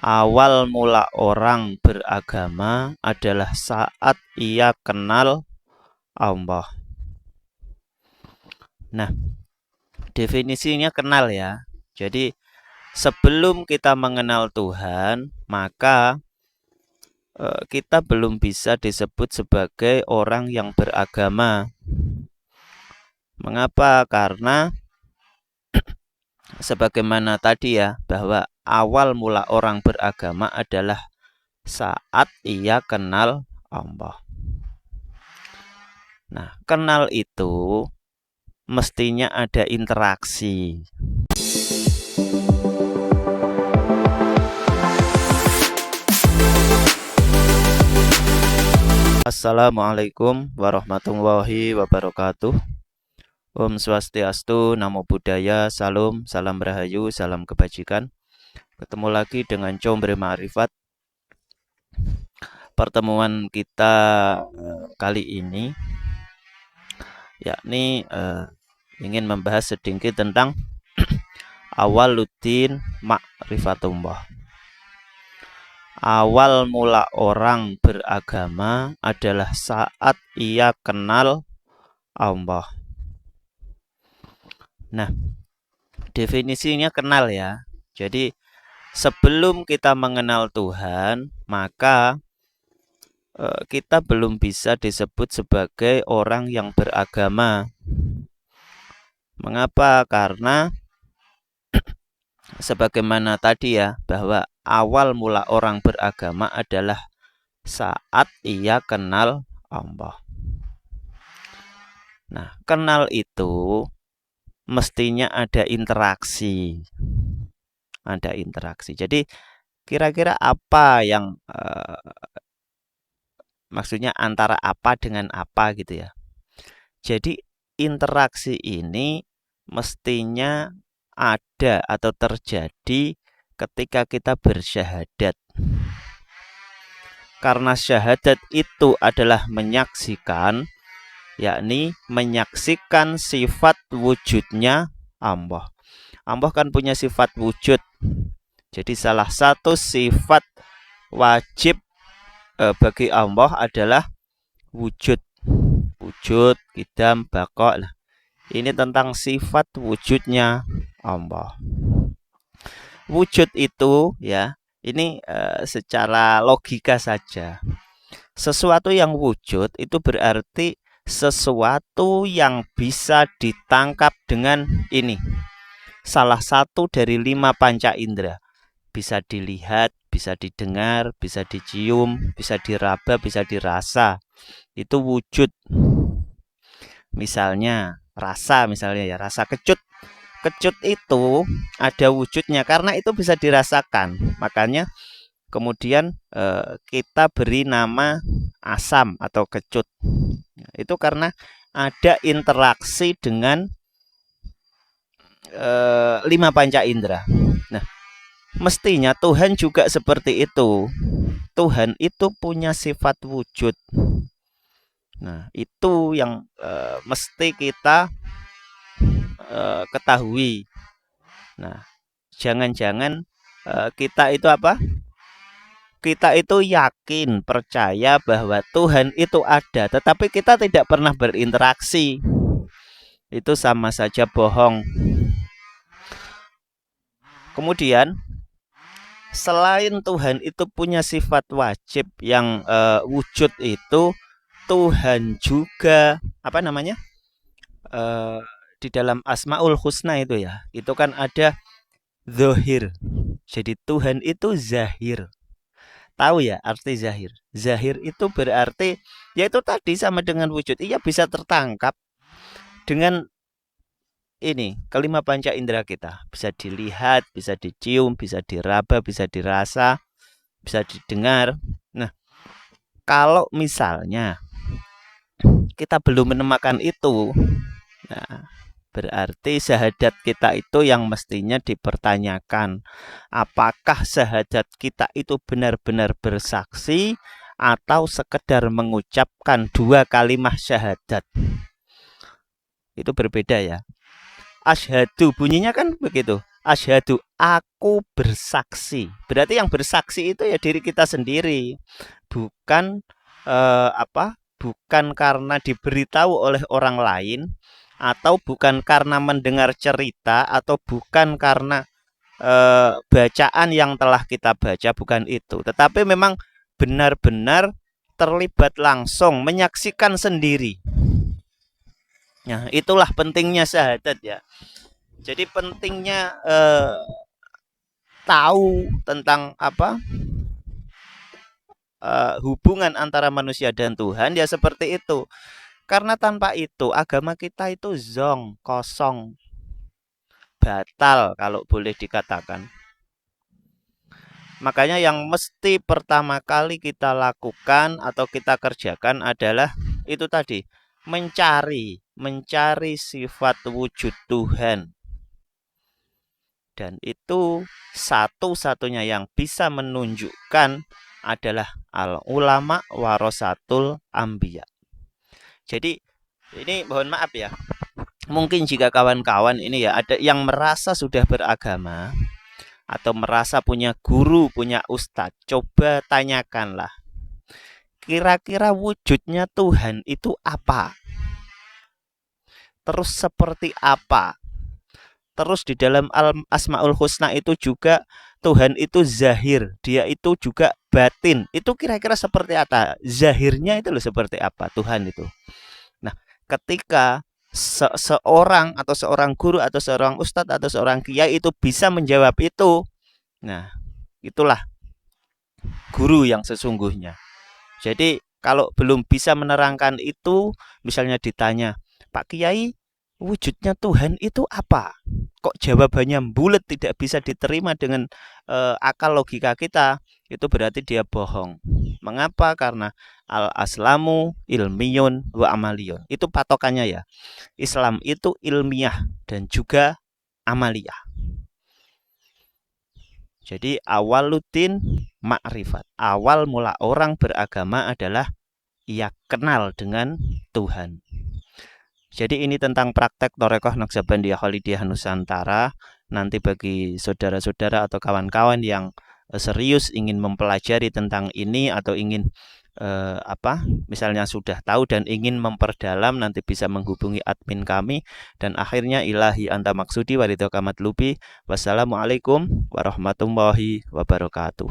Awal mula orang beragama adalah saat ia kenal Allah. Nah, definisinya kenal ya. Jadi sebelum kita mengenal Tuhan, maka kita belum bisa disebut sebagai orang yang beragama. Mengapa? Karena sebagaimana tadi ya, bahwa awal mula orang beragama adalah saat ia kenal Allah. Nah, kenal itu mestinya ada interaksi. Assalamualaikum warahmatullahi wabarakatuh. Om Swastiastu, Namo Buddhaya, Salam, Salam Rahayu, Salam Kebajikan. Ketemu lagi dengan Combre Ma'rifat. Pertemuan kita kali ini yakni ingin membahas sedikit tentang Awaluddin Ma'rifatullah. Awal mula orang beragama adalah saat ia kenal Allah. Nah, definisinya kenal ya. Jadi sebelum kita mengenal Tuhan, maka kita belum bisa disebut sebagai orang yang beragama. Mengapa? Karena sebagaimana tadi ya, bahwa awal mula orang beragama adalah saat ia kenal Allah. Nah, kenal itu mestinya ada interaksi. Ada interaksi. Jadi kira-kira apa yang maksudnya antara apa dengan apa gitu ya. Jadi interaksi ini mestinya ada atau terjadi ketika kita bersyahadat. Karena syahadat itu adalah menyaksikan, yakni menyaksikan sifat wujudnya Allah. Allah kan punya sifat wujud. Jadi salah satu sifat wajib bagi Allah adalah wujud. Wujud, qidam, baqa. Nah, ini tentang sifat wujudnya Allah. Wujud itu ya, ini secara logika saja. Sesuatu yang wujud itu berarti sesuatu yang bisa ditangkap dengan ini. Salah satu dari 5 panca indera. Bisa dilihat, bisa didengar, bisa dicium, bisa diraba, bisa dirasa. Itu wujud. Misalnya rasa, misalnya ya, rasa kecut. Kecut itu ada wujudnya karena itu bisa dirasakan. Makanya kemudian kita beri nama asam atau kecut. Itu karena ada interaksi dengan 5 panca indera. Nah, mestinya Tuhan juga seperti itu. Tuhan itu punya sifat wujud. Nah, itu yang mesti kita ketahui. Nah, jangan-jangan kita itu apa? Kita itu yakin, percaya bahwa Tuhan itu ada, tetapi kita tidak pernah berinteraksi. Itu sama saja bohong. Kemudian, selain Tuhan itu punya sifat wajib yang wujud itu, Tuhan juga apa namanya? Di dalam Asmaul Husna itu ya, itu kan ada zahir. Jadi Tuhan itu zahir. Tahu ya arti zahir? Zahir itu berarti yaitu tadi sama dengan wujud. Ia bisa tertangkap dengan ini kelima panca indera kita. Bisa dilihat, bisa dicium, bisa diraba, bisa dirasa, bisa didengar. Nah, kalau misalnya kita belum menemukan itu, nah, berarti syahadat kita itu yang mestinya dipertanyakan. Apakah syahadat kita itu benar-benar bersaksi atau sekedar mengucapkan 2 kalimat syahadat? Itu berbeda ya. Asyhadu bunyinya kan begitu. Asyhadu, aku bersaksi. Berarti yang bersaksi itu ya diri kita sendiri, bukan bukan karena diberitahu oleh orang lain, atau bukan karena mendengar cerita, atau bukan karena bacaan yang telah kita baca, bukan itu. Tetapi memang benar-benar terlibat langsung, menyaksikan sendiri. Nah, itulah pentingnya syahadat ya. Jadi pentingnya tahu tentang hubungan antara manusia dan Tuhan ya seperti itu. Karena tanpa itu agama kita itu zong, kosong, batal kalau boleh dikatakan. Makanya yang mesti pertama kali kita lakukan atau kita kerjakan adalah itu tadi, mencari sifat wujud Tuhan. Dan itu satu-satunya yang bisa menunjukkan adalah al-ulama warasatul anbiya. Jadi ini mohon maaf ya, mungkin jika kawan-kawan ini ya ada yang merasa sudah beragama atau merasa punya guru, punya ustadz, coba tanyakanlah, kira-kira wujudnya Tuhan itu apa? Terus seperti apa? Terus di dalam Asmaul Husna itu juga Tuhan itu zahir, dia itu juga batin. Itu kira-kira seperti apa? Zahirnya itu loh seperti apa Tuhan itu. Nah, ketika seorang atau seorang guru atau seorang ustadz atau seorang kiai itu bisa menjawab itu, nah itulah guru yang sesungguhnya. Jadi kalau belum bisa menerangkan itu, misalnya ditanya, Pak Kiai, wujudnya Tuhan itu apa? Kok jawabannya bulat, tidak bisa diterima dengan akal logika kita, itu berarti dia bohong. Mengapa? Karena al-aslamu ilmiyun wa amaliyun. Itu patokannya ya. Islam itu ilmiah dan juga amaliyah. Jadi awaluddin makrifat. Awal mula orang beragama adalah ia kenal dengan Tuhan. Jadi ini tentang praktek Thoreqoh Naqsabandiyah Khalidiyah Nusantara. Nanti bagi saudara-saudara atau kawan-kawan yang serius ingin mempelajari tentang ini atau ingin misalnya sudah tahu dan ingin memperdalam, nanti bisa menghubungi admin kami. Dan akhirnya ilahi anta maksudi waridhoka matlubi. Wassalamualaikum warahmatullahi wabarakatuh.